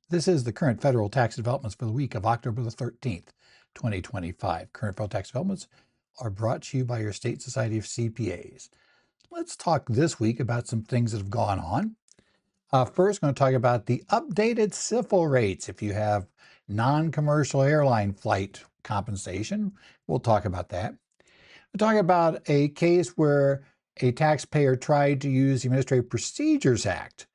This is the current federal tax developments for the week of October the 13th, 2025. Current federal tax developments are brought to you by your state society of CPAs. Let's talk this week about some things that have gone on. First, I'm going to talk about the updated SIFL rates. If you have non-commercial airline flight compensation, we'll talk about that. We'll talk about a case where a taxpayer tried to use the Administrative Procedures Act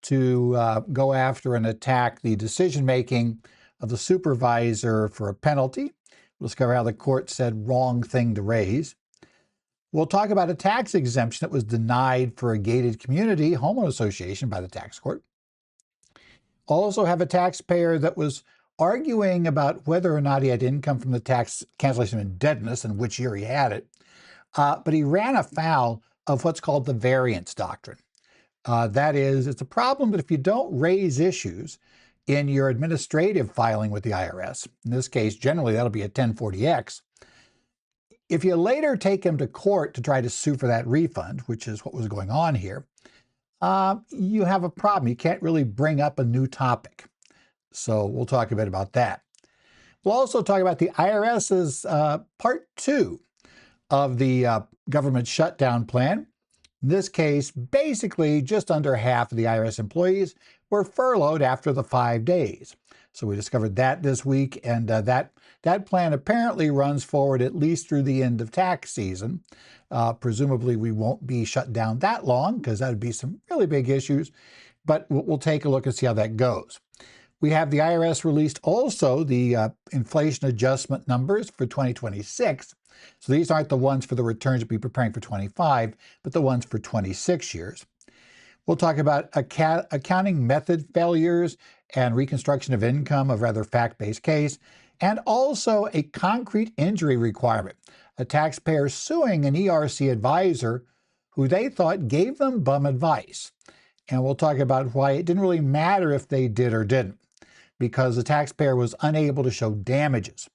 to go after and attack the decision-making of the supervisor for a penalty. We'll discover how the court said wrong thing to raise. We'll talk about a tax exemption that was denied for a gated community homeowner association by the tax court. Also have a taxpayer that was arguing about whether or not he had income from the tax cancellation of indebtedness and which year he had it. But he ran afoul of what's called the Variance Doctrine. That is, it's a problem that if you don't raise issues in your administrative filing with the IRS, in this case, generally that'll be a 1040-X, if you later take him to court to try to sue for that refund, which is what was going on here, you have a problem. You can't really bring up a new topic. So we'll talk a bit about that. We'll also talk about the IRS's part 2 of the government shutdown plan. In this case, basically just under half of the IRS employees were furloughed after the 5 days. So we discovered that this week, and that plan apparently runs forward at least through the end of tax season. Presumably we won't be shut down that long because that would be some really big issues, but we'll take a look and see how that goes. We have the IRS released also the inflation adjustment numbers for 2026. So these aren't the ones for the returns we'll be preparing for 25, but the ones for 26 years. We'll talk about accounting method failures and reconstruction of income, a rather fact-based case, and also a concrete injury requirement, a taxpayer suing an ERTC advisor who they thought gave them bum advice. And we'll talk about why it didn't really matter if they did or didn't, because the taxpayer was unable to show damages.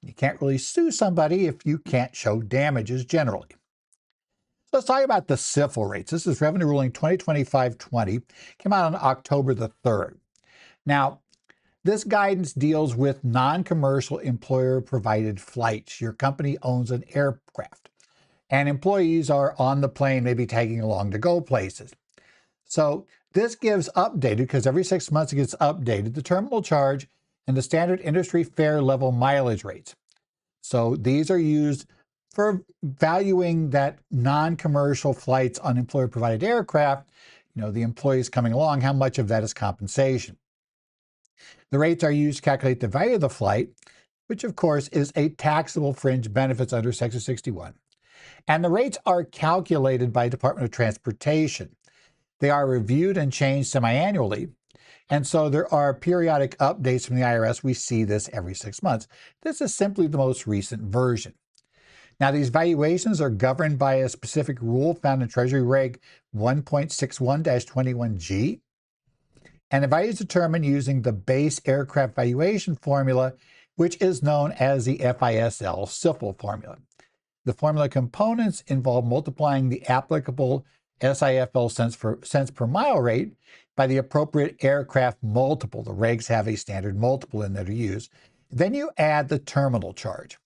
You can't really sue somebody if you can't show damages generally. So let's talk about the SIFL rates. This is Revenue Ruling 2025-20, came out on October the 3rd. Now, this guidance deals with non-commercial employer-provided flights. Your company owns an aircraft, and employees are on the plane, maybe tagging along to go places. So this gives updated, because every 6 months it gets updated, the terminal charge and the standard industry fare level mileage rates. So these are used for valuing that non-commercial flights on employer-provided aircraft, the employees coming along, how much of that is compensation. The rates are used to calculate the value of the flight, which of course is a taxable fringe benefits under Section 61. And the rates are calculated by Department of Transportation. They are reviewed and changed semi-annually. And so there are periodic updates from the IRS. We see this every 6 months. This is simply the most recent version. Now, these valuations are governed by a specific rule found in Treasury Reg 1.61-21G. And the value is determined using the base aircraft valuation formula, which is known as the SIFL formula. The formula components involve multiplying the applicable SIFL cents per mile rate by the appropriate aircraft multiple. The regs have a standard multiple in there to use. Then you add the terminal charge,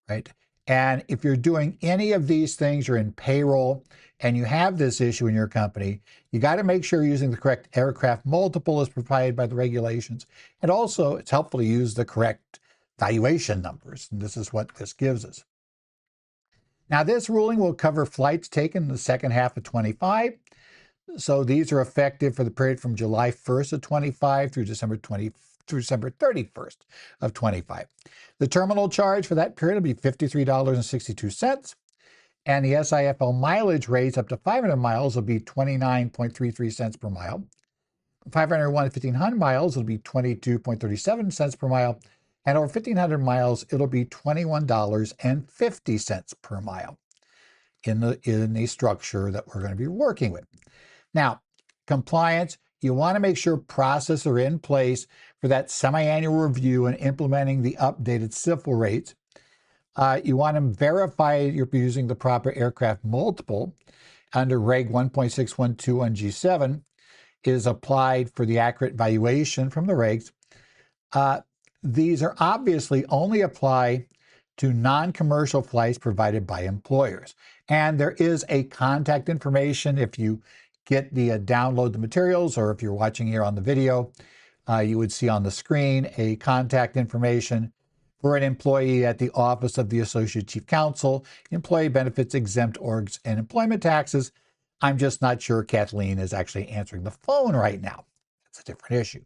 right? And if you're doing any of these things, you're in payroll, and you have this issue in your company, you got to make sure you're using the correct aircraft multiple as provided by the regulations. And also, it's helpful to use the correct valuation numbers. And this is what this gives us. Now, this ruling will cover flights taken in the second half of 25. So these are effective for the period from July 1st of 25 through December 31st of 25. The terminal charge for that period will be $53.62. And the SIFL mileage rates up to 500 miles will be 29.33 cents per mile. 501 to 1,500 miles, it'll be 22.37 cents per mile. And over 1,500 miles, it'll be $21.50 per mile in the structure that we're going to be working with. Now, compliance, you want to make sure processes are in place for that semi-annual review and implementing the updated SIFL rates. You want to verify you're using the proper aircraft multiple under Reg 1.612 on G7. is applied for the accurate valuation from the regs, these are obviously only apply to non-commercial flights provided by employers. And there is a contact information if you get the download the materials, or if you're watching here on the video, you would see on the screen a contact information for an employee at the Office of the Associate Chief Counsel, Employee Benefits, Exempt Orgs, and Employment Taxes. I'm just not sure Kathleen is actually answering the phone right now. That's a different issue.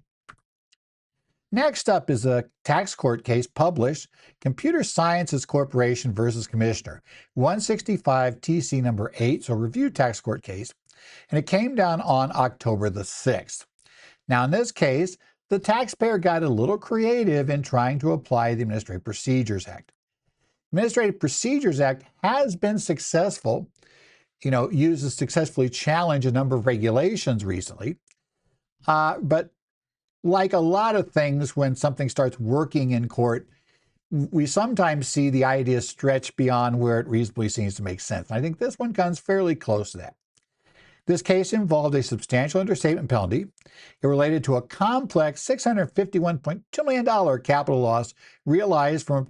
Next up is a tax court case published, Computer Sciences Corporation versus Commissioner, 165 TC number 8, so review tax court case, and it came down on October the 6th. Now, in this case, the taxpayer got a little creative in trying to apply the Administrative Procedures Act. Administrative Procedures Act has been successful, used to successfully challenge a number of regulations recently, but like a lot of things, when something starts working in court, we sometimes see the idea stretch beyond where it reasonably seems to make sense. And I think this one comes fairly close to that. This case involved a substantial understatement penalty. It related to a complex $651.2 million capital loss realized from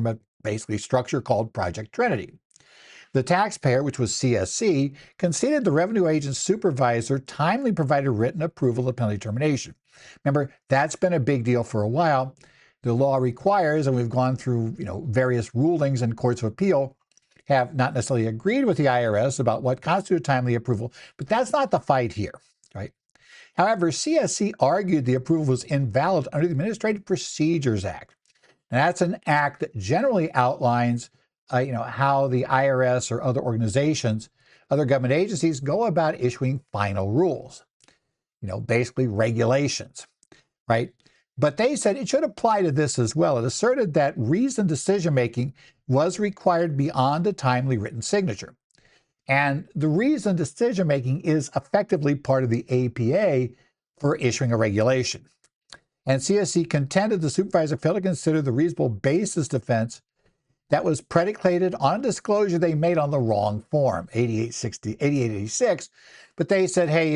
a basically structure called Project Trinity. The taxpayer, which was CSC, conceded the revenue agent's supervisor timely provided written approval of penalty termination. Remember, that's been a big deal for a while. The law requires, and we've gone through various rulings and courts of appeal, have not necessarily agreed with the IRS about what constitutes timely approval, but that's not the fight here, right? However, CSC argued the approval was invalid under the Administrative Procedures Act. And that's an act that generally outlines how the IRS or other organizations, other government agencies go about issuing final rules, basically regulations, right? But they said it should apply to this as well. It asserted that reasoned decision-making was required beyond a timely written signature. And the reasoned decision-making is effectively part of the APA for issuing a regulation. And CSC contended the supervisor failed to consider the reasonable basis defense that was predicated on a disclosure they made on the wrong form, 8886. But they said, hey,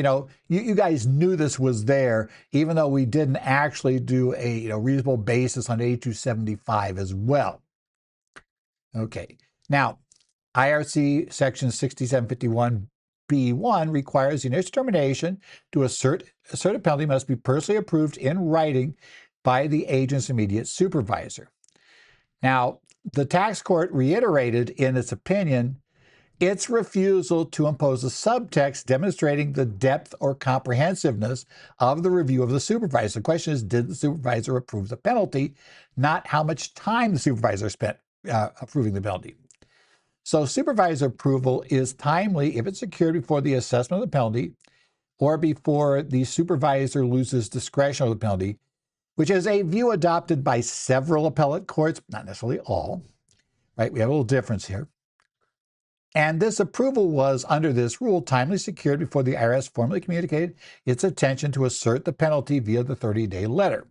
you guys knew this was there, even though we didn't actually do a reasonable basis on 8275 as well. Okay, now, IRC section 6751B1 requires the initial determination to assert a penalty must be personally approved in writing by the agent's immediate supervisor. Now, the tax court reiterated in its opinion its refusal to impose a subtext demonstrating the depth or comprehensiveness of the review of the supervisor. The question is, did the supervisor approve the penalty, not how much time the supervisor spent approving the penalty. So supervisor approval is timely if it's secured before the assessment of the penalty or before the supervisor loses discretion over the penalty, which is a view adopted by several appellate courts, not necessarily all, right? We have a little difference here. And this approval was, under this rule, timely secured before the IRS formally communicated its intention to assert the penalty via the 30-day letter.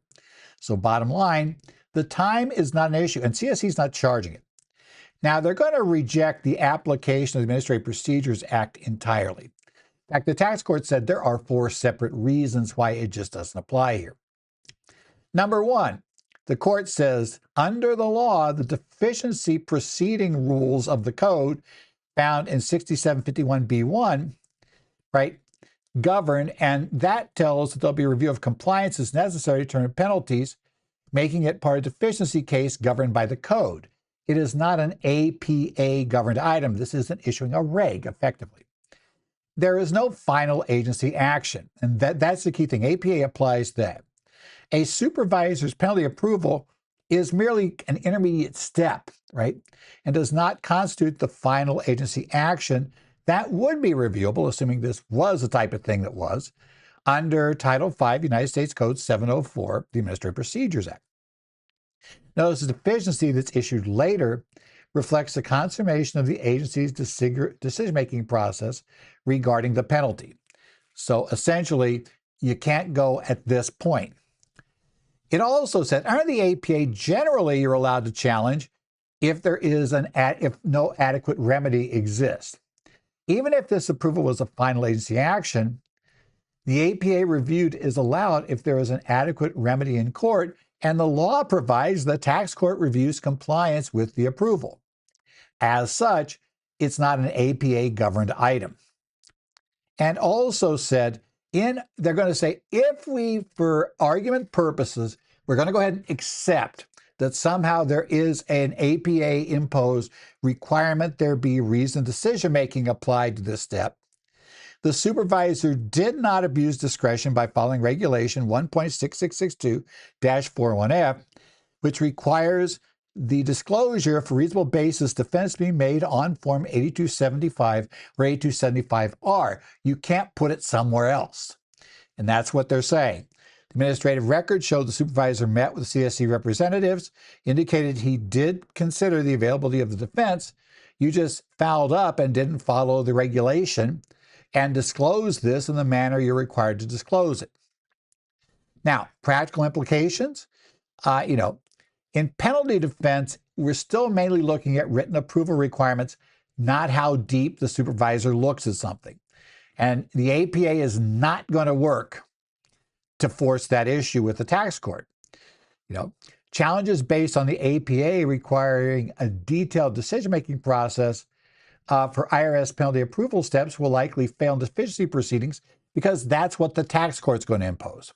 So bottom line, the time is not an issue, and CSC is not charging it. Now, they're going to reject the application of the Administrative Procedures Act entirely. In fact, the tax court said there are 4 separate reasons why it just doesn't apply here. Number 1, the court says, under the law, the deficiency proceeding rules of the code found in 6751B1, right, govern, and that tells that there'll be a review of compliance as necessary to determine penalties, making it part of a deficiency case governed by the code. It is not an APA governed item. This isn't issuing a reg, effectively. There is no final agency action, and that's the key thing. APA applies that. A supervisor's penalty approval is merely an intermediate step, right, and does not constitute the final agency action that would be reviewable, assuming this was the type of thing that was, under Title V, United States Code 704, the Administrative Procedures Act. Notice the deficiency that's issued later reflects the consummation of the agency's decision-making process regarding the penalty. So essentially, you can't go at this point. It also said, under the APA, generally you're allowed to challenge if there is if no adequate remedy exists. Even if this approval was a final agency action, The APA review is allowed if there is an adequate remedy in court, and the law provides the tax court reviews compliance with the approval. As such, it's not an APA-governed item. And also said, they're going to say, if we, for argument purposes, we're going to go ahead and accept that somehow there is an APA-imposed requirement there be reasoned decision-making applied to this step, the supervisor did not abuse discretion by following Regulation 1.6662-41F, which requires the disclosure for reasonable basis defense being made on Form 8275 or 8275R. You can't put it somewhere else. And that's what they're saying. The administrative record showed the supervisor met with the CSC representatives, indicated he did consider the availability of the defense. You just fouled up and didn't follow the regulation and disclose this in the manner you're required to disclose it. Now, practical implications, in penalty defense, we're still mainly looking at written approval requirements, not how deep the supervisor looks at something. And the APA is not going to work to force that issue with the tax court. Challenges based on the APA requiring a detailed decision-making process for IRS penalty approval steps will likely fail in deficiency proceedings because that's what the tax court's going to impose.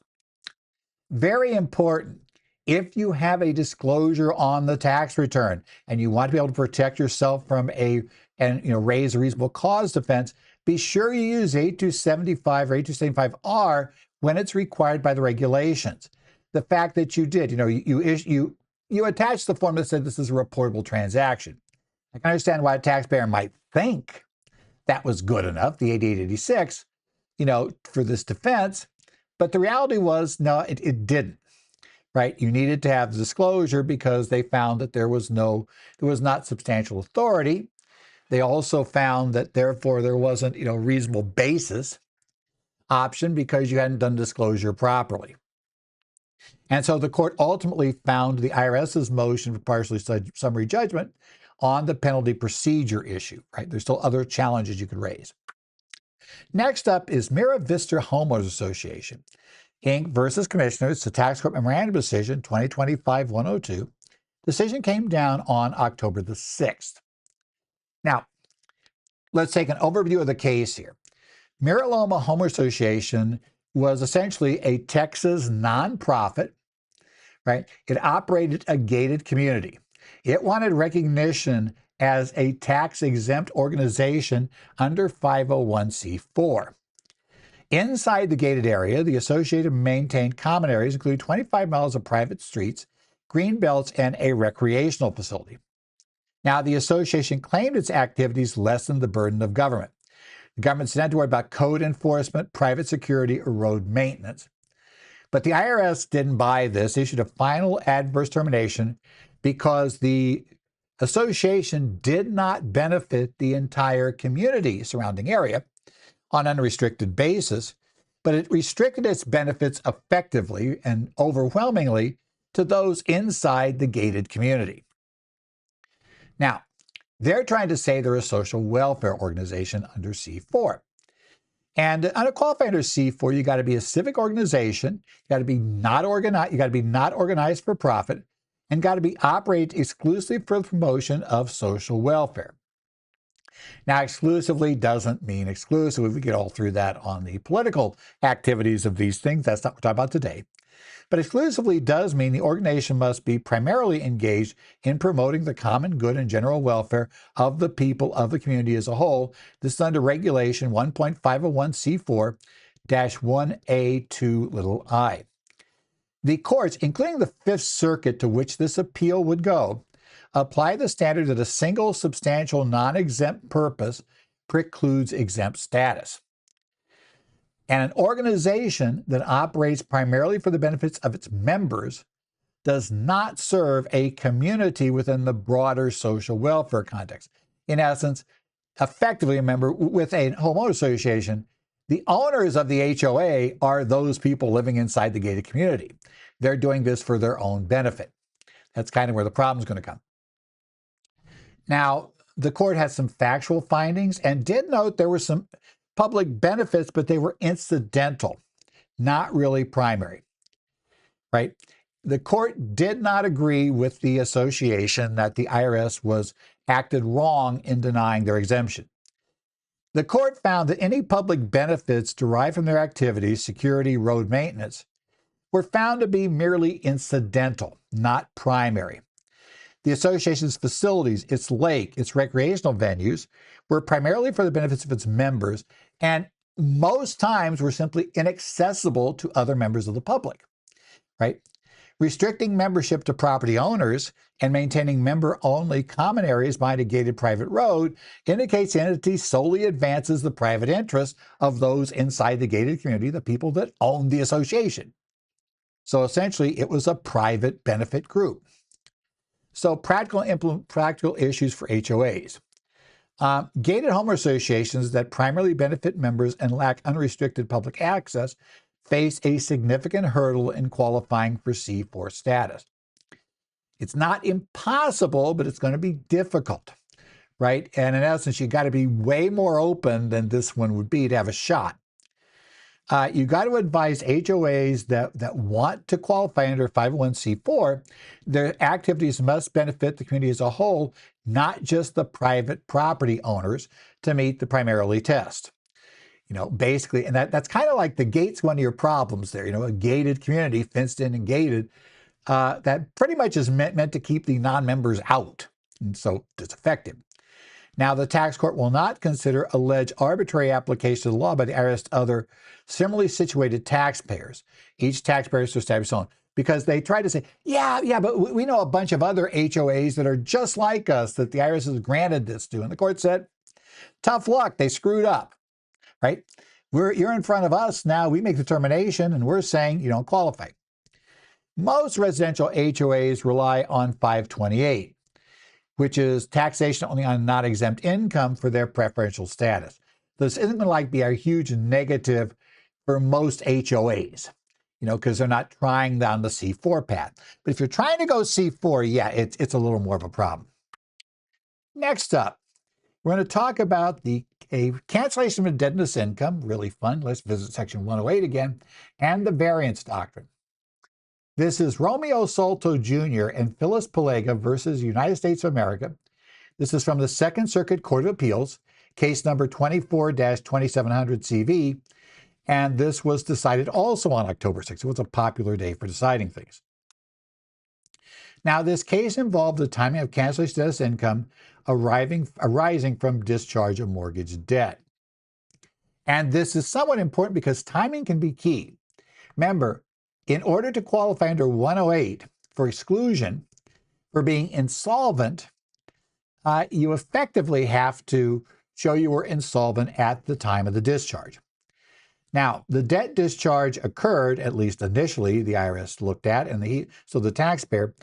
Very important, if you have a disclosure on the tax return and you want to be able to protect yourself from raise a reasonable cause defense, be sure you use 8275 or 8275R when it's required by the regulations. The fact that you did, you attached the form that said this is a reportable transaction. I can understand why a taxpayer might think that was good enough, the 8886, for this defense. But the reality was, no, it didn't, right? You needed to have the disclosure because they found that there was not substantial authority. They also found that therefore there wasn't, reasonable basis option because you hadn't done disclosure properly. And so the court ultimately found the IRS's motion for partially summary judgment on the penalty procedure issue, right? There's still other challenges you could raise. Next up is Mira Vista Homeowners Association, Inc. versus Commissioners, the Tax Court Memorandum Decision 2025-102. Decision came down on October the 6th. Now, let's take an overview of the case here. Mira Loma Homeowners Association was essentially a Texas nonprofit, right? It operated a gated community. It wanted recognition as a tax-exempt organization under 501c4. Inside the gated area, the association maintained common areas, including 25 miles of private streets, green belts, and a recreational facility. Now, the association claimed its activities lessened the burden of government. The government didn't have to worry about code enforcement, private security, or road maintenance. But the IRS didn't buy this, issued a final adverse termination because the association did not benefit the entire community surrounding area on an unrestricted basis, but it restricted its benefits effectively and overwhelmingly to those inside the gated community. Now, they're trying to say they're a social welfare organization under C4. And on a qualifier under C4, you got to be a civic organization, you got to be not organized for profit, and got to be operated exclusively for the promotion of social welfare. Now, exclusively doesn't mean exclusive. We get all through that on the political activities of these things. That's not what we're talking about today. But exclusively does mean the organization must be primarily engaged in promoting the common good and general welfare of the people of the community as a whole. This is under Regulation 1.501c4-1a2i. The courts, including the Fifth Circuit to which this appeal would go, apply the standard that a single substantial non-exempt purpose precludes exempt status. And an organization that operates primarily for the benefits of its members does not serve a community within the broader social welfare context. In essence, effectively, remember, with a homeowner association, the owners of the HOA are those people living inside the gated community. They're doing this for their own benefit. That's kind of where the problem is going to come. Now, the court had some factual findings and did note there were some public benefits, but they were incidental, not really primary, right? The court did not agree with the association that the IRS was acted wrong in denying their exemption. The court found that any public benefits derived from their activities, security, road maintenance, were found to be merely incidental, not primary. The association's facilities, its lake, its recreational venues, were primarily for the benefits of its members, and most times were simply inaccessible to other members of the public, right? Restricting membership to property owners and maintaining member-only common areas behind a gated private road indicates the entity solely advances the private interests of those inside the gated community, the people that own the association. So essentially, it was a private benefit group. So practical issues for HOAs. Gated home associations that primarily benefit members and lack unrestricted public access face a significant hurdle in qualifying for C4 status. It's not impossible, but it's going to be difficult, right? And in essence, you got to be way more open than this one would be to have a shot. You got to advise HOAs that want to qualify under 501c4, their activities must benefit the community as a whole, not just the private property owners, to meet the primarily test. Basically, and that's kind of like the gate's one of your problems there. A gated community, fenced in and gated, that pretty much is meant to keep the non-members out, and so it's effective. Now, the tax court will not consider alleged arbitrary application of the law by the IRS to other similarly situated taxpayers. Each taxpayer is to establish his own, because they try to say, yeah, but we know a bunch of other HOAs that are just like us that the IRS has granted this to. And the court said, tough luck, they screwed up, right? You're in front of us now. We make the determination, and we're saying you don't qualify. Most residential HOAs rely on 528. Which is taxation only on not exempt income for their preferential status. This isn't going to be a huge negative for most HOAs, because they're not trying down the C4 path. But if you're trying to go C4, yeah, it's a little more of a problem. Next up, we're going to talk about a cancellation of indebtedness income, really fun. Let's visit section 108 again, and the variance doctrine. This is Romeo Solto Jr. and Phyllis Palega versus United States of America. This is from the Second Circuit Court of Appeals, case number 24-2700 CV, and this was decided also on October 6th. It was a popular day for deciding things. Now, this case involved the timing of cancellation of indebtedness income arising from discharge of mortgage debt. And this is somewhat important because timing can be key. Remember, in order to qualify under 108 for exclusion for being insolvent, you effectively have to show you were insolvent at the time of the discharge. Now, the debt discharge occurred, at least initially, the IRS looked at, so the taxpayer,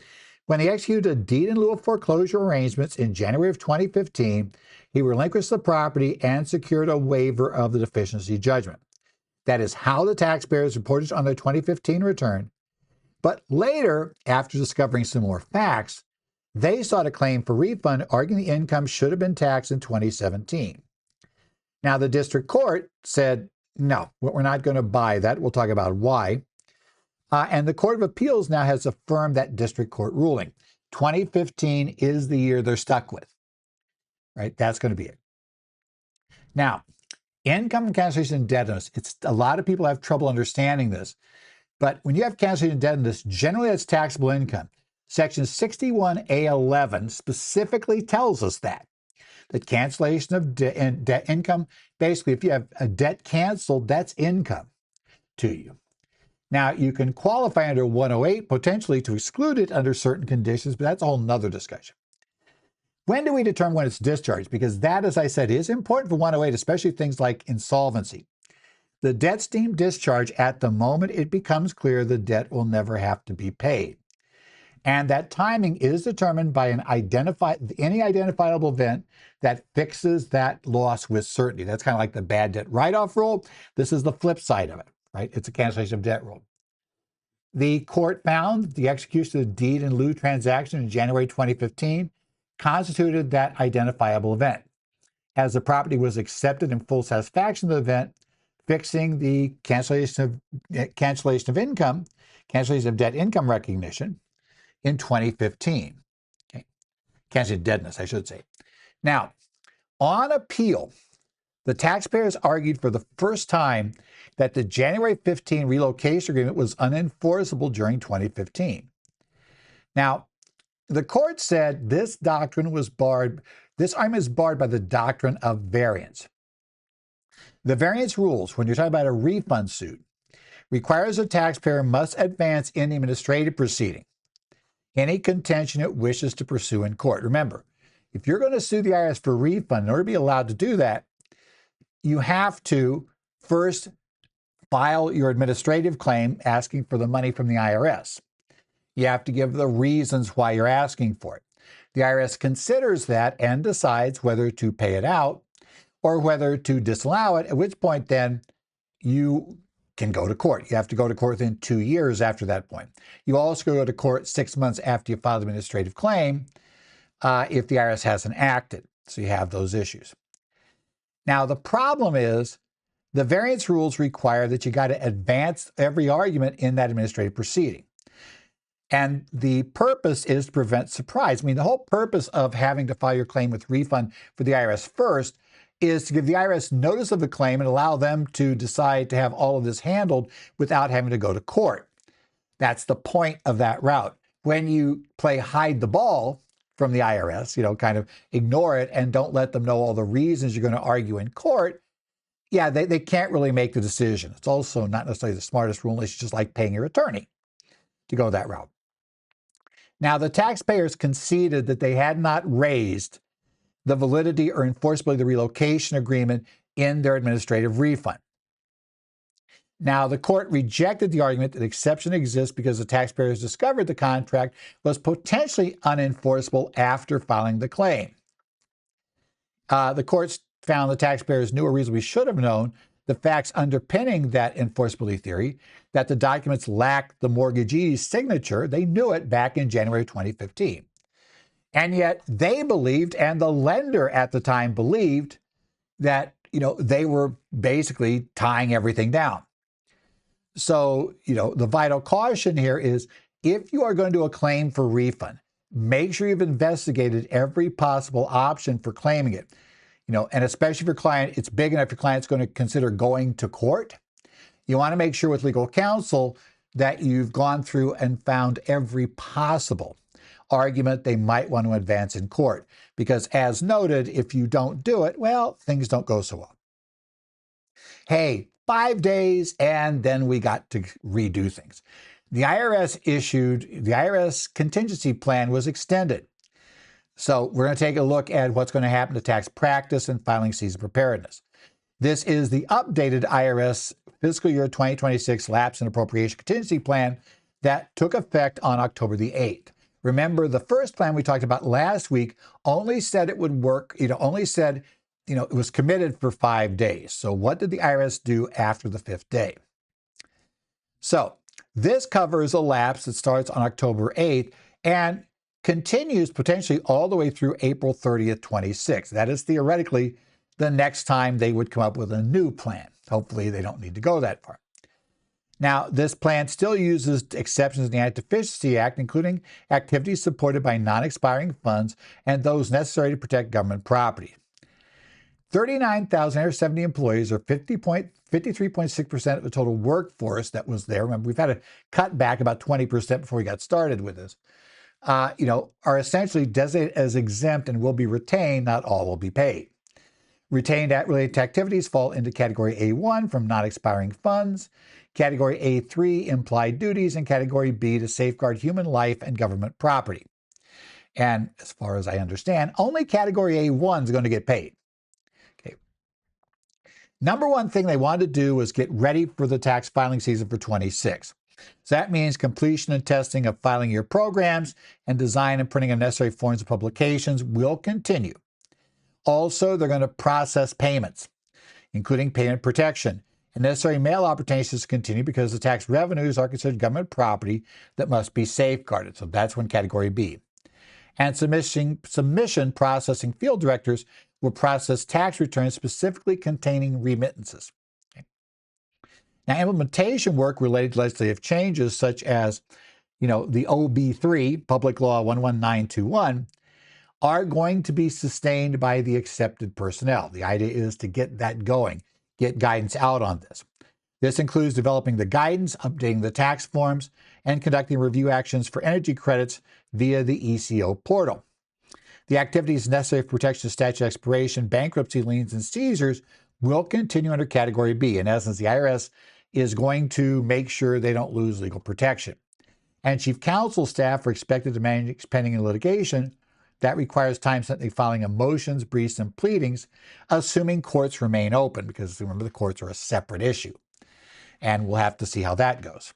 when he executed a deed in lieu of foreclosure arrangements in January of 2015, he relinquished the property and secured a waiver of the deficiency judgment. That is how the taxpayers reported on their 2015 return. But later, after discovering some more facts, they sought a claim for refund, arguing the income should have been taxed in 2017. Now, the district court said, no, we're not going to buy that. We'll talk about why. And the Court of Appeals now has affirmed that district court ruling. 2015 is the year they're stuck with, right? That's going to be it. Now, income and cancellation indebtedness. A lot of people have trouble understanding this. But when you have cancellation indebtedness, generally that's taxable income. Section 61A11 specifically tells us that cancellation of debt income, basically if you have a debt canceled, that's income to you. Now, you can qualify under 108 potentially to exclude it under certain conditions, but that's a whole nother discussion. When do we determine when it's discharged? Because that, as I said, is important for 108, especially things like insolvency. The debt's deemed discharged at the moment it becomes clear the debt will never have to be paid. And that timing is determined by any identifiable event that fixes that loss with certainty. That's kind of like the bad debt write-off rule. This is the flip side of it, right? It's a cancellation of debt rule. The court found the execution of the deed in lieu transaction in January 2015 constituted that identifiable event. as the property was accepted in full satisfaction of the event, fixing the cancellation of income, cancellation of debt income recognition in 2015. Okay. Cancellation-of-Indebtedness, I should say. Now, on appeal, the taxpayers argued for the first time that the January 15 relocation agreement was unenforceable during 2015. Now, the court said this argument is barred by the doctrine of variance. The variance rules, when you're talking about a refund suit, requires a taxpayer must advance in the administrative proceeding any contention it wishes to pursue in court. Remember, if you're going to sue the IRS for a refund, in order to be allowed to do that, you have to first file your administrative claim asking for the money from the IRS. You have to give the reasons why you're asking for it. The IRS considers that and decides whether to pay it out or whether to disallow it, at which point then you can go to court. You have to go to court within 2 years after that point. You also go to court 6 months after you file the administrative claim if the IRS hasn't acted. So you have those issues. Now, the problem is the variance rules require that you got to advance every argument in that administrative proceeding. And the purpose is to prevent surprise. I mean, the whole purpose of having to file your claim with refund for the IRS first is to give the IRS notice of the claim and allow them to decide to have all of this handled without having to go to court. That's the point of that route. When you play hide the ball from the IRS, kind of ignore it and don't let them know all the reasons you're going to argue in court, yeah, they can't really make the decision. It's also not necessarily the smartest rule. It's just like paying your attorney to go that route. Now, the taxpayers conceded that they had not raised the validity or enforceability of the relocation agreement in their administrative refund. Now, the court rejected the argument that exception exists because the taxpayers discovered the contract was potentially unenforceable after filing the claim. The courts found the taxpayers knew or reasonably should have known the facts underpinning that enforceability theory, that the documents lacked the mortgagee's signature. They knew it back in January 2015. And yet they believed, and the lender at the time believed, that they were basically tying everything down. So, the vital caution here is if you are going to do a claim for refund, make sure you've investigated every possible option for claiming it. And especially if your client, it's big enough your client's going to consider going to court. You want to make sure with legal counsel that you've gone through and found every possible argument they might want to advance in court. Because as noted, if you don't do it, well, things don't go so well. Hey, 5 days and then we got to redo things. The IRS contingency plan was extended. So we're going to take a look at what's going to happen to tax practice and filing season preparedness. This is the updated IRS fiscal year 2026 lapse and appropriation contingency plan that took effect on October the 8th. Remember, the first plan we talked about last week only said it would work, only said, it was committed for 5 days. So what did the IRS do after the 5th day? So this covers a lapse that starts on October 8th and continues potentially all the way through April 30th, 26. That is theoretically the next time they would come up with a new plan. Hopefully they don't need to go that far. Now, this plan still uses exceptions in the Anti-Deficiency Act, including activities supported by non-expiring funds and those necessary to protect government property. 39,870 employees, or 53.6% of the total workforce that was there. Remember, we've had to cut back about 20% before we got started with this. Are essentially designated as exempt and will be retained. Not all will be paid. Retained related activities fall into Category A1 from non-expiring funds, Category A3 implied duties, and Category B to safeguard human life and government property. And as far as I understand, only Category A1 is going to get paid. Okay. Number one thing they wanted to do was get ready for the tax filing season for 26. So that means completion and testing of filing year programs and design and printing of necessary forms of publications will continue. Also, they're going to process payments, including payment protection, and necessary mail opportunities continue because the tax revenues are considered government property that must be safeguarded. So that's when Category B. And submission processing field directors will process tax returns specifically containing remittances. Okay. Now, implementation work related to legislative changes such as, the OB3, Public Law 11921, are going to be sustained by the accepted personnel. The idea is to get that going, get guidance out on this. This includes developing the guidance, updating the tax forms, and conducting review actions for energy credits via the ECO portal. The activities necessary for protection of statute expiration, bankruptcy liens, and seizures will continue under Category B. In essence, the IRS is going to make sure they don't lose legal protection. And Chief Counsel staff are expected to manage pending litigation that requires time-sensitive filing of motions, briefs, and pleadings, assuming courts remain open, because remember, the courts are a separate issue. And we'll have to see how that goes.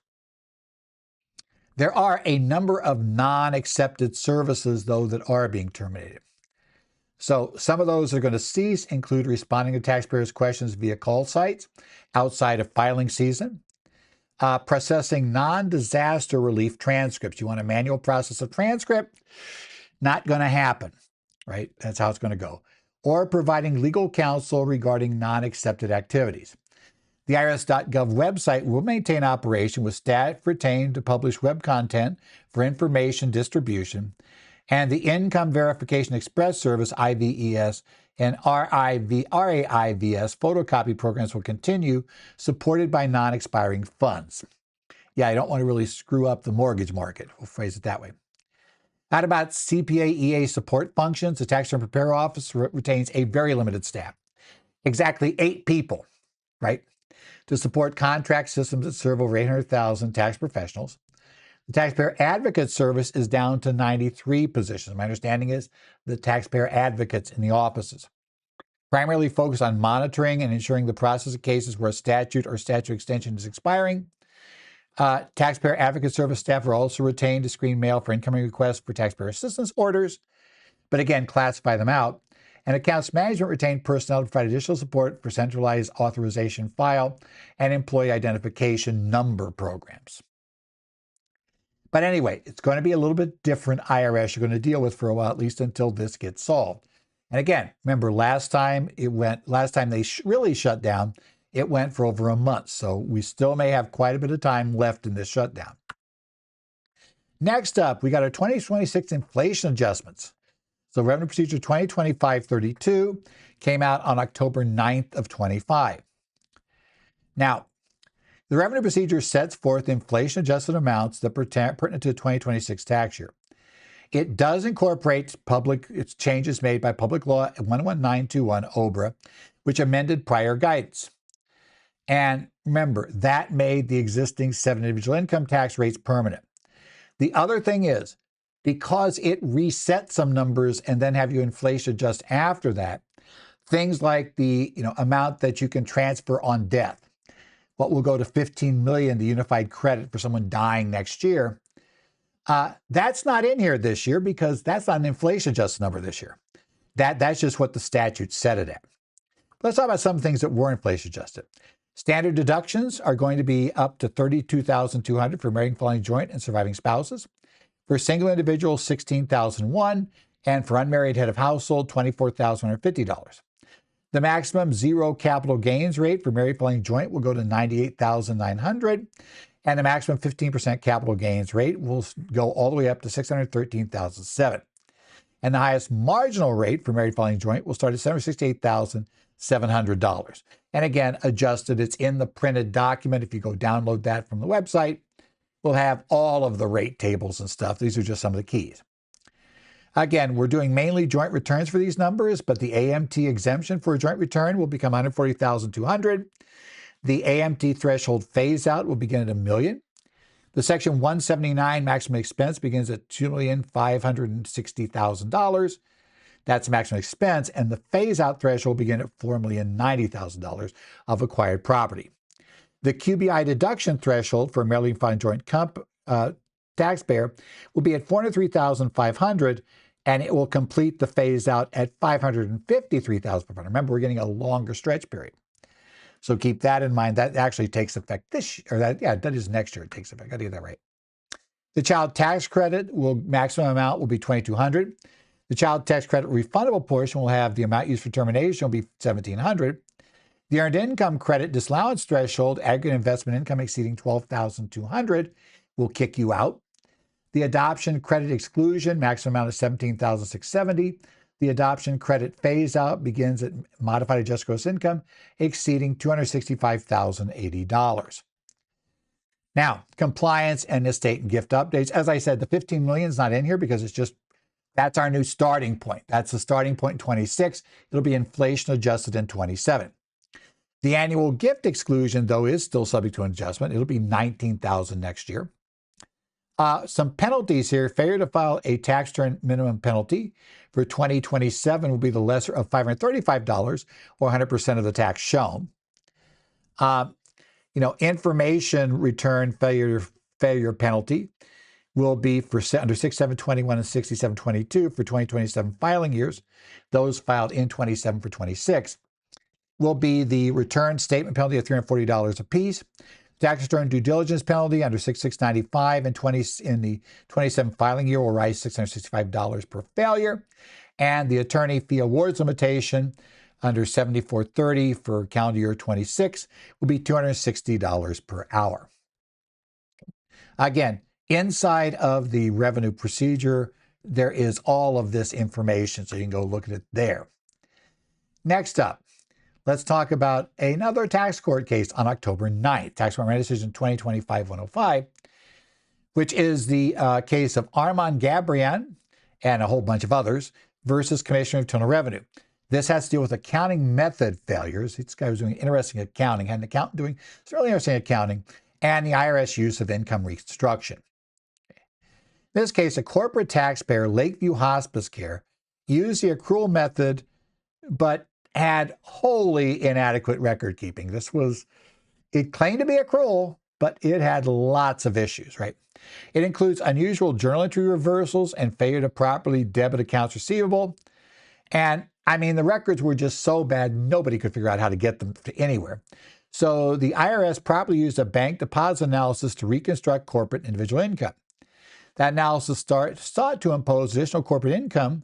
There are a number of non-accepted services, though, that are being terminated. So some of those are going to cease, include responding to taxpayers' questions via call sites outside of filing season, processing non-disaster relief transcripts. You want a manual process of transcript? Not going to happen, right? That's how it's going to go. Or providing legal counsel regarding non-accepted activities. The IRS.gov website will maintain operation with staff retained to publish web content for information distribution, and the Income Verification Express Service, IVES, and RAIVS photocopy programs will continue, supported by non-expiring funds. Yeah, I don't want to really screw up the mortgage market. We'll phrase it that way. How about CPA EA support functions? The Tax Return Preparer Office retains a very limited staff, exactly 8 people, right, to support contract systems that serve over 800,000 tax professionals. The Taxpayer Advocate Service is down to 93 positions. My understanding is the taxpayer advocates in the offices primarily focus on monitoring and ensuring the process of cases where a statute or statute extension is expiring. Taxpayer Advocate Service staff are also retained to screen mail for incoming requests for taxpayer assistance orders, but again, classify them out. And Accounts Management retained personnel to provide additional support for centralized authorization file and employee identification number programs. But anyway, it's going to be a little bit different IRS you're going to deal with for a while, at least until this gets solved. And again, remember last time they really shut down, it went for over a month. So we still may have quite a bit of time left in this shutdown. Next up, we got our 2026 inflation adjustments. So Revenue Procedure 2025-32 came out on October 9th of 25. Now, the Revenue Procedure sets forth inflation-adjusted amounts that pertinent to the 2026 tax year. It does incorporate its changes made by Public Law 11921 OBRA, which amended prior guidance. And remember, that made the existing 7 individual income tax rates permanent. The other thing is, because it resets some numbers and then have you inflation adjust after that, things like the amount that you can transfer on death, what will go to $15 million, the unified credit for someone dying next year, that's not in here this year because that's not an inflation adjusted number this year. That's just what the statute set it at. Let's talk about some things that were inflation adjusted. Standard deductions are going to be up to $32,200 for married and filing joint and surviving spouses. For single individuals, $16,001, and for unmarried head of household, $24,150. The maximum zero capital gains rate for married filing joint will go to $98,900, and the maximum 15% capital gains rate will go all the way up to $613,007. And the highest marginal rate for married filing joint will start at $768,700. And again, adjusted, it's in the printed document. If you go download that from the website, we'll have all of the rate tables and stuff. These are just some of the keys. Again, we're doing mainly joint returns for these numbers, but the AMT exemption for a joint return will become $140,200. The AMT threshold phase out will begin at $1 million. The Section 179 maximum expense begins at $2,560,000. That's maximum expense, and the phase out threshold will begin at $4,090,000 of acquired property. The QBI deduction threshold for a married filing joint taxpayer will be at $403,500, and it will complete the phase out at $553,500. Remember, we're getting a longer stretch period. So keep that in mind. That actually takes effect this year, that is next year it takes effect. I got to get that right. The child tax credit maximum amount will be $2,200. The child tax credit refundable portion will have the amount used for termination will be $1,700. The earned income credit disallowance threshold, aggregate investment income exceeding $12,200, will kick you out. The adoption credit exclusion, maximum amount of $17,670. The adoption credit phase out begins at modified adjusted gross income exceeding $265,080. Now, compliance and estate and gift updates. As I said, the $15 million is not in here because it's just, that's our new starting point. That's the starting point in 26. It'll be inflation adjusted in 27. The annual gift exclusion, though, is still subject to an adjustment. It'll be $19,000 next year. Some penalties here. Failure to file a tax return minimum penalty for 2027 will be the lesser of $535 or 100% of the tax shown. Information return failure penalty will be for under 6721 and 6722 for 2027 filing years. Those filed in 27 for 26 will be the return statement penalty of $340 apiece. Tax return due diligence penalty under 6695 and in the 27 filing year will rise $665 per failure. And the attorney fee awards limitation under 7430 for calendar year 26 will be $260 per hour. Again, inside of the revenue procedure, there is all of this information, so you can go look at it there. Next up, let's talk about another tax court case on October 9th, Tax Court Decision 2025-105, which is the case of Armand Gabrian and a whole bunch of others versus Commissioner of Internal Revenue. This has to deal with accounting method failures. This guy was doing interesting accounting, had an accountant doing some really interesting accounting, and the IRS use of income reconstruction. In this case, a corporate taxpayer, Lakeview Hospice Care, used the accrual method, but had wholly inadequate record keeping. It claimed to be accrual, but it had lots of issues, right? It includes unusual journal entry reversals and failure to properly debit accounts receivable. And I mean, the records were just so bad, nobody could figure out how to get them to anywhere. So the IRS properly used a bank deposit analysis to reconstruct corporate and individual income. That analysis sought to impose additional corporate income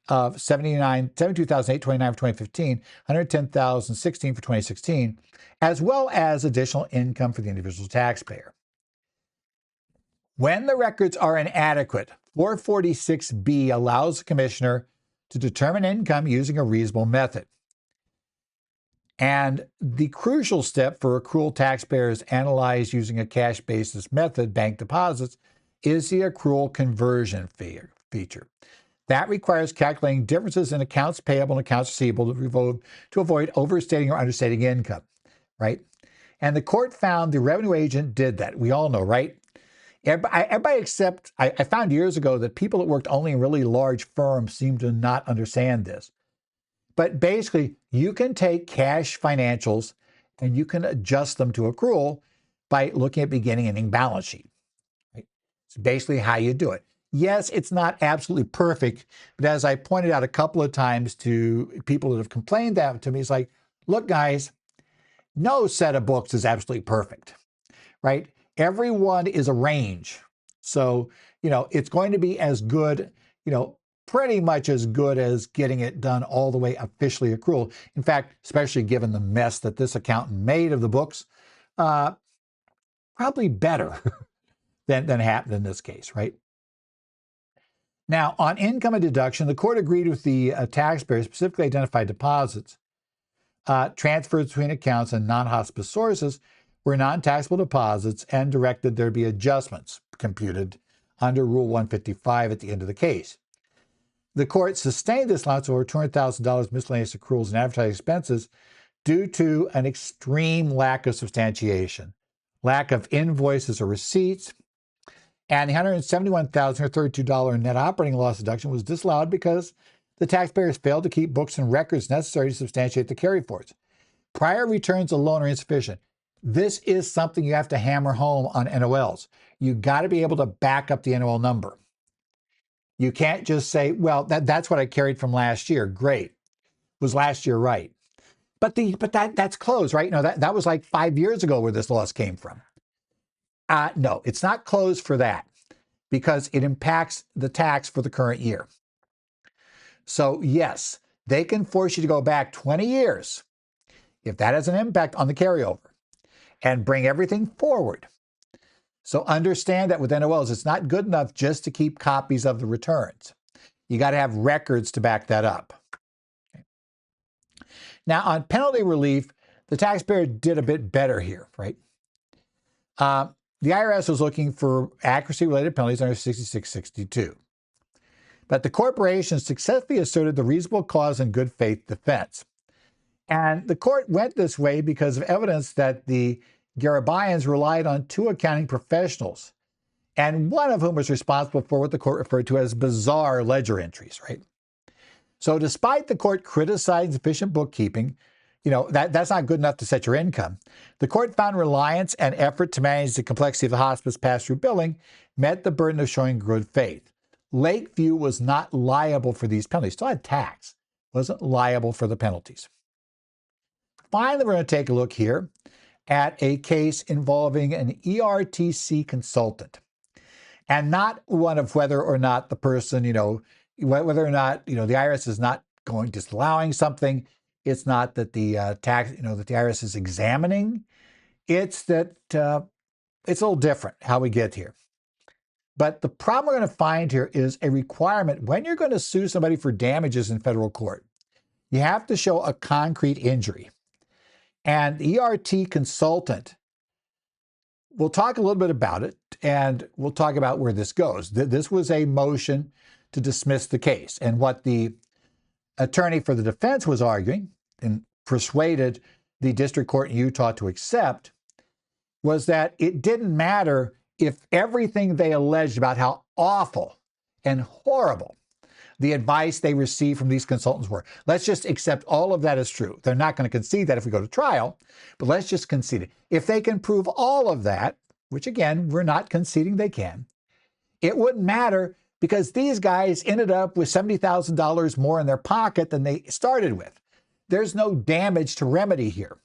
of $72,829 for 2015, $110,016 for 2016, as well as additional income for the individual taxpayer. When the records are inadequate, 446B allows the commissioner to determine income using a reasonable method. And the crucial step for accrual taxpayers analyzed using a cash basis method, bank deposits, is the accrual conversion feature. That requires calculating differences in accounts payable and accounts receivable to avoid overstating or understating income, right? And the court found the revenue agent did that. We all know, right? Everybody except, I found years ago that people that worked only in really large firms seem to not understand this. But basically, you can take cash financials and you can adjust them to accrual by looking at beginning and ending balance sheet. Right? It's basically how you do it. Yes, it's not absolutely perfect, but as I pointed out a couple of times to people that have complained that to me, it's like, look, guys, no set of books is absolutely perfect, right? Everyone is a range. So, it's going to be as good, pretty much as good as getting it done all the way officially accrual. In fact, especially given the mess that this accountant made of the books, probably better than happened in this case, right? Now, on income and deduction, the court agreed with the taxpayer specifically identified deposits, transfers between accounts and non-hospice sources were non-taxable deposits and directed there be adjustments computed under Rule 155 at the end of the case. The court sustained this allowance of over $200,000 miscellaneous accruals and advertising expenses due to an extreme lack of substantiation, lack of invoices or receipts, and the $171,032 net operating loss deduction was disallowed because the taxpayers failed to keep books and records necessary to substantiate the carryforwards. Prior returns alone are insufficient. This is something you have to hammer home on NOLs. You got to be able to back up the NOL number. You can't just say, well, that's what I carried from last year. Great. Was last year right? But that's closed, right? No, that was like 5 years ago where this loss came from. No, it's not closed for that because it impacts the tax for the current year. So yes, they can force you to go back 20 years if that has an impact on the carryover and bring everything forward. So understand that with NOLs, it's not good enough just to keep copies of the returns. You got to have records to back that up. Now, on penalty relief, the taxpayer did a bit better here, right? The IRS was looking for accuracy-related penalties under 6662. But the corporation successfully asserted the reasonable cause and good faith defense. And the court went this way because of evidence that the Garabayans relied on two accounting professionals, and one of whom was responsible for what the court referred to as bizarre ledger entries, right? So despite the court criticizing sufficient bookkeeping, that's not good enough to set your income. The court found reliance and effort to manage the complexity of the hospice pass-through billing met the burden of showing good faith. Lakeview was not liable for these penalties. Still had tax, wasn't liable for the penalties. Finally, we're going to take a look here at a case involving an ERTC consultant, and not one of whether or not the person, whether or not, the IRS is not disallowing something. It's not that the that the IRS is examining. It's that it's a little different how we get here. But the problem we're going to find here is a requirement when you're going to sue somebody for damages in federal court. You have to show a concrete injury. And the ERT consultant, we'll talk a little bit about it, and we'll talk about where this goes. This was a motion to dismiss the case. And what the attorney for the defense was arguing and persuaded the district court in Utah to accept was that it didn't matter if everything they alleged about how awful and horrible the advice they received from these consultants were. Let's just accept all of that as true. They're not going to concede that if we go to trial, but let's just concede it. If they can prove all of that, which again, we're not conceding they can, it wouldn't matter because these guys ended up with $70,000 more in their pocket than they started with. There's no damage to remedy here.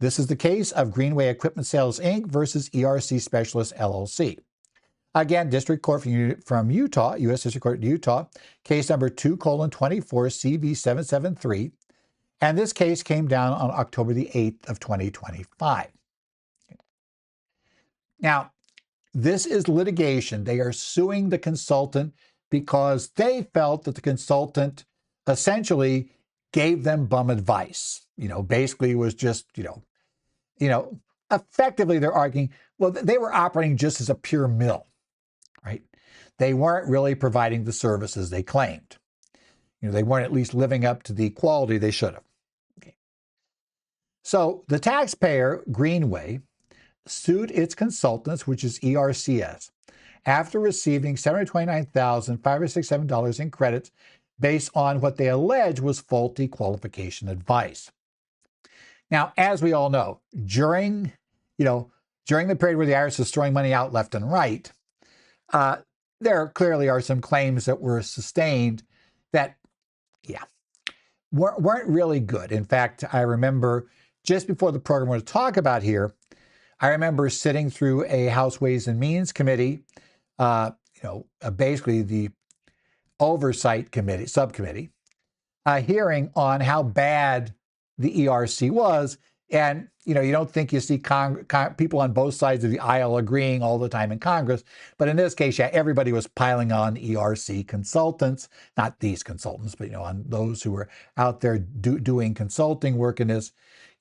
This is the case of Greenway Equipment Sales, Inc. versus ERC Specialist, LLC. Again, District Court from Utah, U.S. District Court in Utah, case number 2:24-CV773. And this case came down on October the 8th of 2025. Now, this is litigation. They are suing the consultant because they felt that the consultant essentially gave them bum advice. Basically was just, effectively they're arguing, well, they were operating just as a pure mill, right? They weren't really providing the services they claimed. They weren't at least living up to the quality they should have. Okay. So the taxpayer, Greenway, sued its consultants, which is ERCS, after receiving $729,567 in credits based on what they allege was faulty qualification advice. Now, as we all know, during the period where the IRS is throwing money out left and right, there clearly are some claims that were sustained that, weren't really good. In fact, I remember just before the program we're going to talk about here, I remember sitting through a House Ways and Means Committee, basically the Oversight Committee, subcommittee, hearing on how bad the ERC was. And, you don't think you see people on both sides of the aisle agreeing all the time in Congress. But in this case, everybody was piling on ERC consultants, not these consultants, but, on those who were out there doing consulting work in this.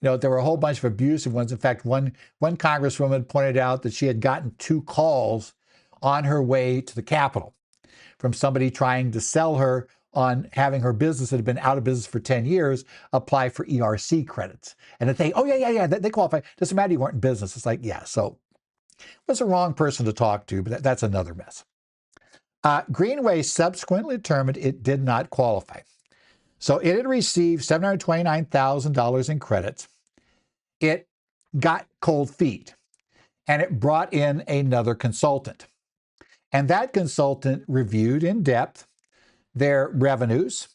There were a whole bunch of abusive ones. In fact, one congresswoman pointed out that she had gotten 2 calls on her way to the Capitol from somebody trying to sell her on having her business that had been out of business for 10 years apply for ERC credits. And that they qualify. Doesn't matter, you weren't in business. It's like, so it was the wrong person to talk to, but that's another mess. Greenway subsequently determined it did not qualify. So it had received $729,000 in credits. It got cold feet, and it brought in another consultant. And that consultant reviewed in depth their revenues,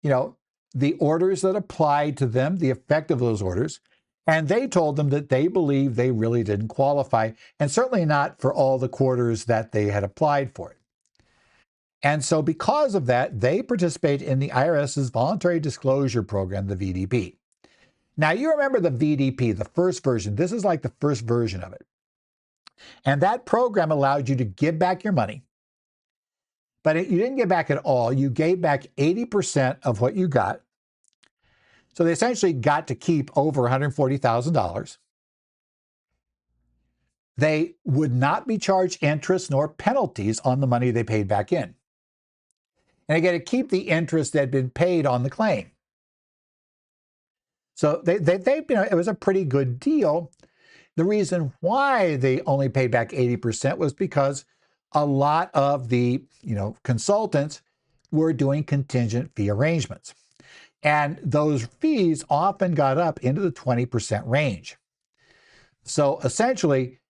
the orders that applied to them, the effect of those orders, and they told them that they believed they really didn't qualify, and certainly not for all the quarters that they had applied for it. And so because of that, they participate in the IRS's Voluntary Disclosure Program, the VDP. Now, you remember the VDP, the first version. This is like the first version of it. And that program allowed you to give back your money. But you didn't give back at all. You gave back 80% of what you got. So they essentially got to keep over $140,000. They would not be charged interest nor penalties on the money they paid back in. And they get to keep the interest that had been paid on the claim. So it was a pretty good deal. The reason why they only paid back 80% was because a lot of the consultants were doing contingent fee arrangements. And those fees often got up into the 20% range. So essentially,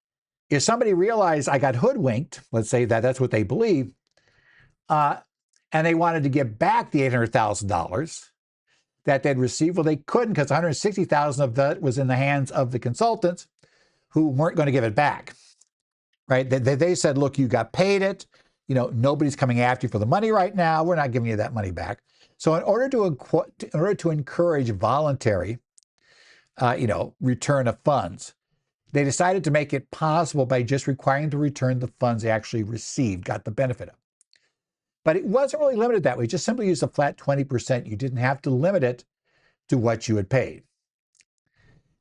if somebody realized I got hoodwinked, let's say that's what they believe, and they wanted to give back the $800,000 that they'd received, well, they couldn't because $160,000 of that was in the hands of the consultants who weren't going to give it back, right? They said, look, you got paid it. Nobody's coming after you for the money right now. We're not giving you that money back. So in order to encourage voluntary, return of funds, they decided to make it possible by just requiring to return the funds they actually received, got the benefit of. But it wasn't really limited that way. Just simply use a flat 20%. You didn't have to limit it to what you had paid.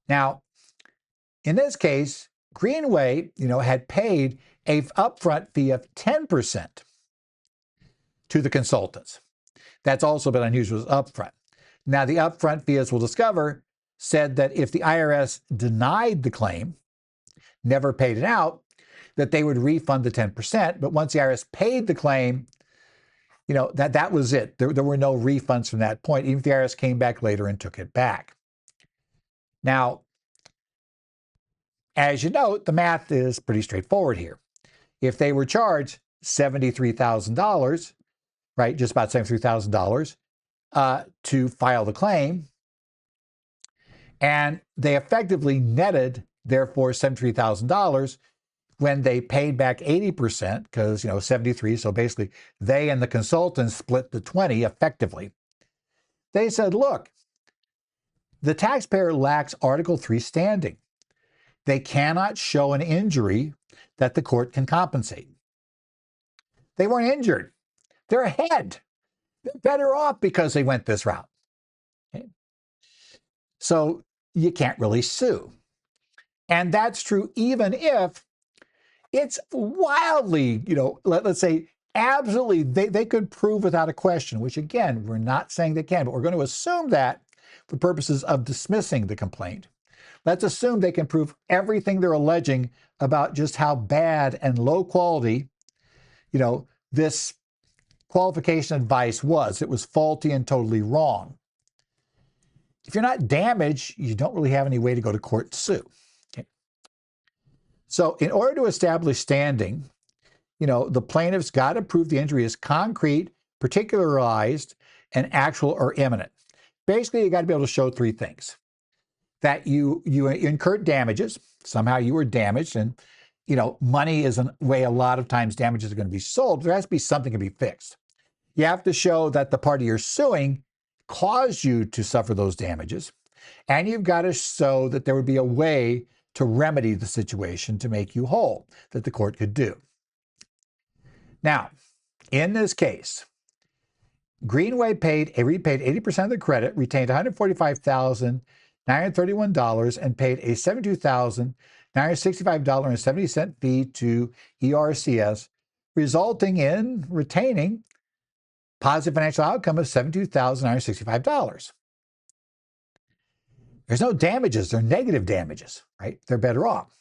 Now, in this case, Greenway, had paid an upfront fee of 10% to the consultants. That's also been unusual as upfront. Now, the upfront fee, as we'll discover, said that if the IRS denied the claim, never paid it out, that they would refund the 10%. But once the IRS paid the claim, that was it. There were no refunds from that point, even if the IRS came back later and took it back. Now, as you note, the math is pretty straightforward here. If they were charged $73,000, right, just about $73,000 to file the claim, and they effectively netted, therefore, $73,000 when they paid back 80%, because, 73, so basically they and the consultants split the 20 effectively. They said, look, the taxpayer lacks Article 3 standing. They cannot show an injury that the court can compensate. They weren't injured. They're ahead. They're better off because they went this route. Okay? So you can't really sue. And that's true even if it's wildly, let's say absolutely, they could prove without a question, which again, we're not saying they can, but we're going to assume that for purposes of dismissing the complaint. Let's assume they can prove everything they're alleging about just how bad and low quality, this qualification advice was. It was faulty and totally wrong. If you're not damaged, you don't really have any way to go to court to sue. Okay. So in order to establish standing, the plaintiff's got to prove the injury is concrete, particularized, and actual or imminent. Basically, you got to be able to show three things. That you incurred damages, somehow you were damaged, and money is a way a lot of times damages are going to be sold. There has to be something to be fixed. You have to show that the party you're suing caused you to suffer those damages, and you've got to show that there would be a way to remedy the situation to make you whole that the court could do. Now, in this case, Greenway repaid 80% of the credit, retained $145,931, and paid a $72,965.70 fee to ERCS, resulting in retaining positive financial outcome of $72,965. There's no damages, they're negative damages, right? They're better off.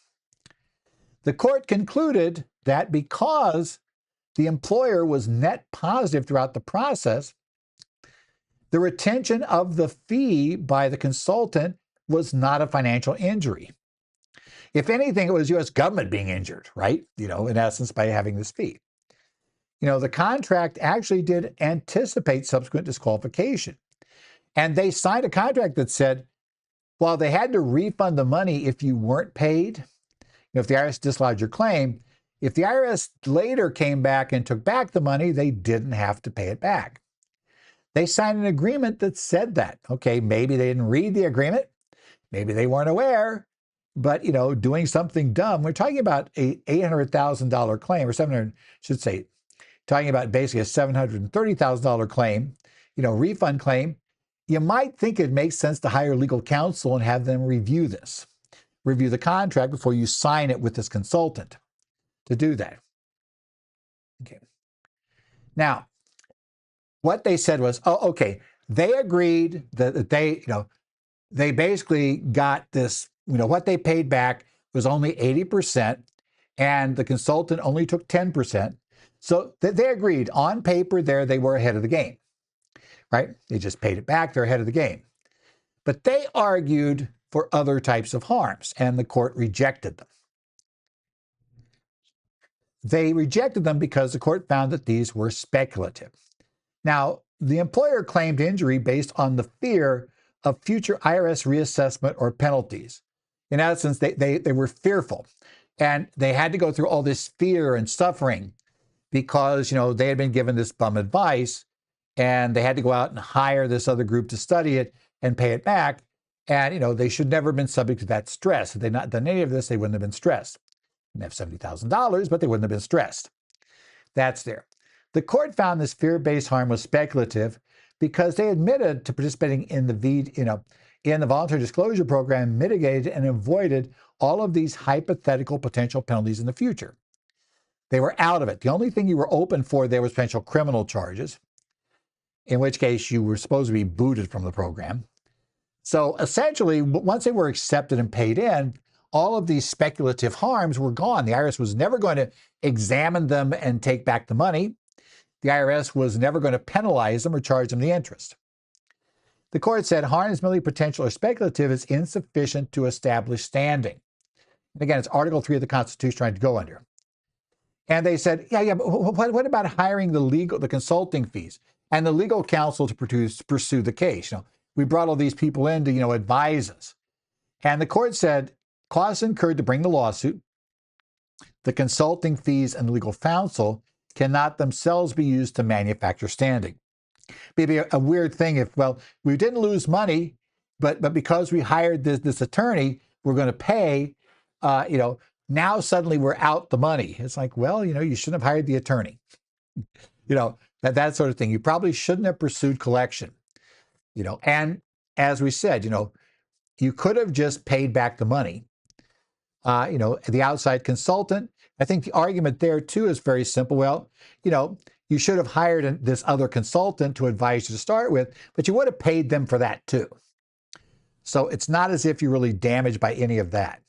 The court concluded that because the employer was net positive throughout the process, the retention of the fee by the consultant was not a financial injury. If anything, it was U.S. government being injured, right? In essence, by having this fee. The contract actually did anticipate subsequent disqualification. And they signed a contract that said, while they had to refund the money if you weren't paid, if the IRS disallowed your claim, If the IRS later came back and took back the money, they didn't have to pay it back. They signed an agreement that said that. Okay, maybe they didn't read the agreement. Maybe they weren't aware. But, doing something dumb, we're talking about a $800,000 claim, or 700, should say, talking about basically a $730,000 claim, refund claim. You might think it makes sense to hire legal counsel and have them review the contract before you sign it with this consultant to do that. Okay. Now, what they said was, okay, they agreed that they basically got this, what they paid back was only 80%, and the consultant only took 10%. So they agreed on paper there, they were ahead of the game, right? They just paid it back, they're ahead of the game. But they argued for other types of harms, and the court rejected them. They rejected them because the court found that these were speculative. Now, the employer claimed injury based on the fear of future IRS reassessment or penalties. In essence, they were fearful, and they had to go through all this fear and suffering because, they had been given this bum advice, and they had to go out and hire this other group to study it and pay it back. And, they should never have been subject to that stress. Had they not done any of this, they wouldn't have been stressed. They'd have $70,000, but they wouldn't have been stressed. That's there. The court found this fear-based harm was speculative because they admitted to participating in the voluntary disclosure program, mitigated and avoided all of these hypothetical potential penalties in the future. They were out of it. The only thing you were open for there was potential criminal charges, in which case you were supposed to be booted from the program. So essentially, once they were accepted and paid in, all of these speculative harms were gone. The IRS was never going to examine them and take back the money. The IRS was never going to penalize them or charge them the interest. The court said harms merely potential or speculative is insufficient to establish standing. And again, it's Article 3 of the Constitution trying to go under. And they said, but what about hiring the consulting fees and the legal counsel to pursue the case? We brought all these people in to, advise us. And the court said, costs incurred to bring the lawsuit, the consulting fees and legal counsel cannot themselves be used to manufacture standing. Maybe a weird thing if, we didn't lose money, but because we hired this attorney, we're going to pay, now suddenly we're out the money. It's like, you shouldn't have hired the attorney. That sort of thing. You probably shouldn't have pursued collection. And as we said, you could have just paid back the money. The outside consultant, I think the argument there too is very simple. You should have hired this other consultant to advise you to start with, but you would have paid them for that too. So it's not as if you're really damaged by any of that.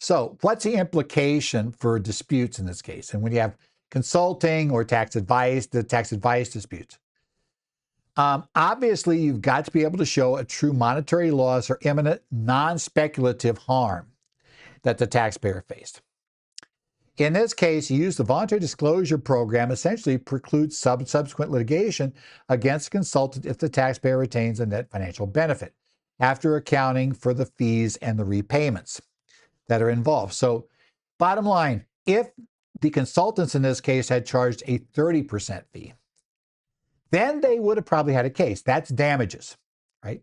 So what's the implication for disputes in this case? And when you have consulting or tax advice, the tax advice disputes, obviously you've got to be able to show a true monetary loss or imminent non-speculative harm that the taxpayer faced. In this case, you use the voluntary disclosure program essentially precludes subsequent litigation against a consultant if the taxpayer retains a net financial benefit after accounting for the fees and the repayments that are involved. So bottom line, if the consultants in this case had charged a 30% fee, then they would have probably had a case. That's damages, right?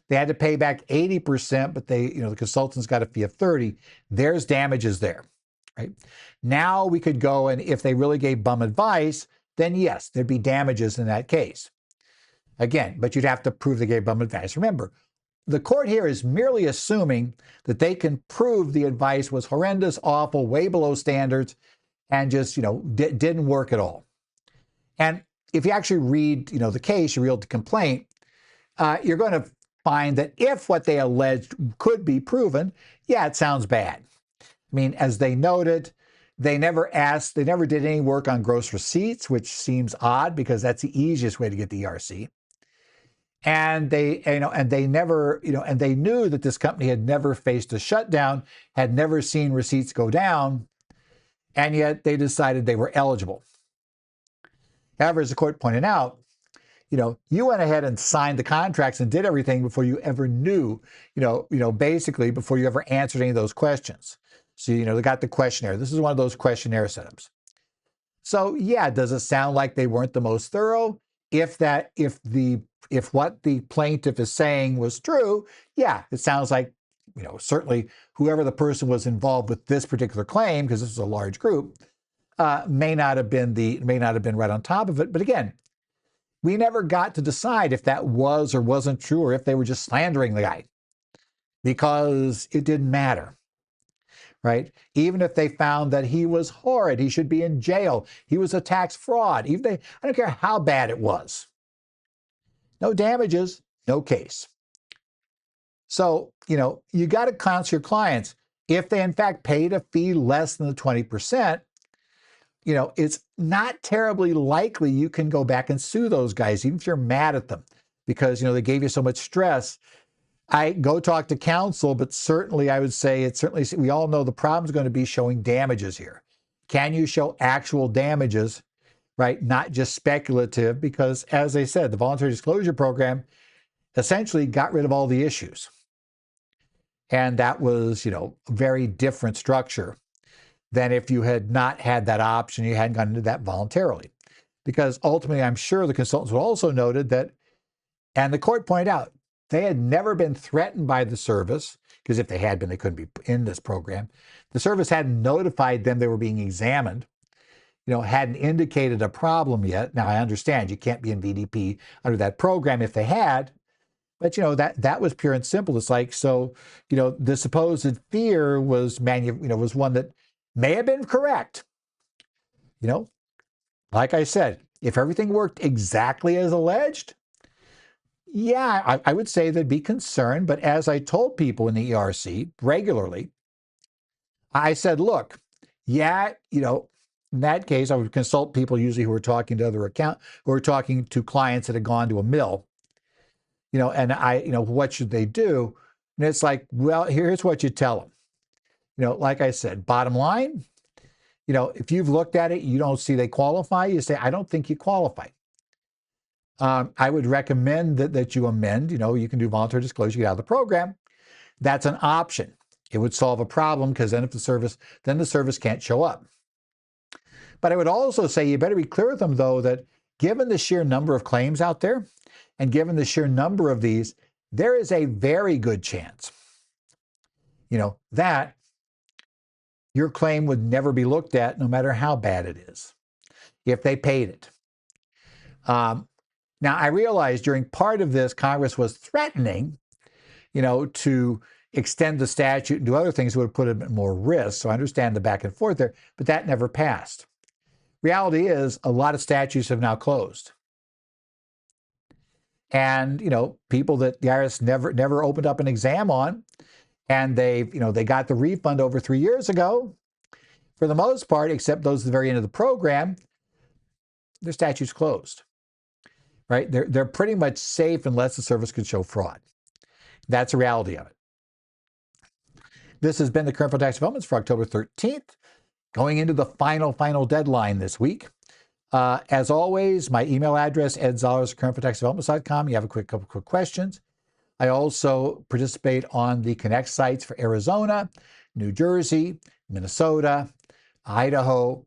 They had to pay back 80%, but the consultants got a fee of 30. There's damages there, right? Now we could go and if they really gave bum advice, then yes, there'd be damages in that case. Again, but you'd have to prove they gave bum advice. Remember, the court here is merely assuming that they can prove the advice was horrendous, awful, way below standards, and just, didn't work at all. And if you actually read, the case, you read the complaint, you're going to find that if what they alleged could be proven, it sounds bad. I mean, as they noted, they never did any work on gross receipts, which seems odd because that's the easiest way to get the ERC. And they never, and they knew that this company had never faced a shutdown, had never seen receipts go down, and yet they decided they were eligible. However, as the court pointed out, you went ahead and signed the contracts and did everything before you ever knew, basically before you ever answered any of those questions. So, they got the questionnaire. This is one of those questionnaire setups. So, yeah, does it sound like they weren't the most thorough? If what the plaintiff is saying was true, yeah, it sounds like, certainly whoever the person was involved with this particular claim, because this is a large group, may not have been right on top of it. But again, we never got to decide if that was or wasn't true, or if they were just slandering the guy, because it didn't matter. Right? Even if they found that he was horrid, he should be in jail, he was a tax fraud, I don't care how bad it was. No damages, no case. So, you got to counsel your clients. If they in fact paid a fee less than the 20%, it's not terribly likely you can go back and sue those guys, even if you're mad at them, because, they gave you so much stress. I go talk to counsel, but certainly I would say we all know the problem is going to be showing damages here. Can you show actual damages, right? Not just speculative, because as I said, the voluntary disclosure program essentially got rid of all the issues. And that was, a very different structure than if you had not had that option, you hadn't gone into that voluntarily. Because ultimately, I'm sure the consultants would also noted that, and the court pointed out, they had never been threatened by the service, because if they had been, they couldn't be in this program. The service hadn't notified them they were being examined, hadn't indicated a problem yet. Now, I understand you can't be in VDP under that program if they had, but, that was pure and simple. It's like, so, the supposed fear was, was one that may have been correct. Like I said, if everything worked exactly as alleged, yeah, I would say they'd be concerned. But as I told people in the ERC regularly, I said, look, yeah, in that case, I would consult people usually who were talking to clients that had gone to a mill, and what should they do? And it's like, well, here's what you tell them. Like I said, bottom line, if you've looked at it, you don't see they qualify, you say, I don't think you qualify. I would recommend that you amend. You can do voluntary disclosure, get out of the program. That's an option. It would solve a problem, because then the service can't show up. But I would also say you better be clear with them, though, that given the sheer number of claims out there, and given the sheer number of these, there is a very good chance, that your claim would never be looked at, no matter how bad it is, if they paid it. Now, I realize during part of this, Congress was threatening, to extend the statute and do other things that would have put it at more risk. So I understand the back and forth there, but that never passed. Reality is, a lot of statutes have now closed. And, people that the IRS never opened up an exam on, and they got the refund over 3 years ago, for the most part, except those at the very end of the program, their statute's closed. Right? They're pretty much safe unless the service could show fraud. That's the reality of it. This has been the Current Federal Tax Developments for October 13th, going into the final deadline this week. As always, my email address, edzollers@currentfortaxdevelopments.com. You have a couple quick questions. I also participate on the Connect sites for Arizona, New Jersey, Minnesota, Idaho,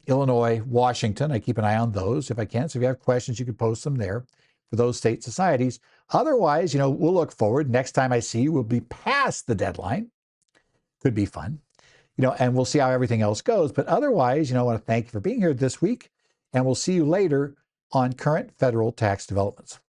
Illinois, Washington. I keep an eye on those if I can. So if you have questions, you can post them there for those state societies. Otherwise, we'll look forward. Next time I see you, we'll be past the deadline. Could be fun, and we'll see how everything else goes. But otherwise, I want to thank you for being here this week, and we'll see you later on Current Federal Tax Developments.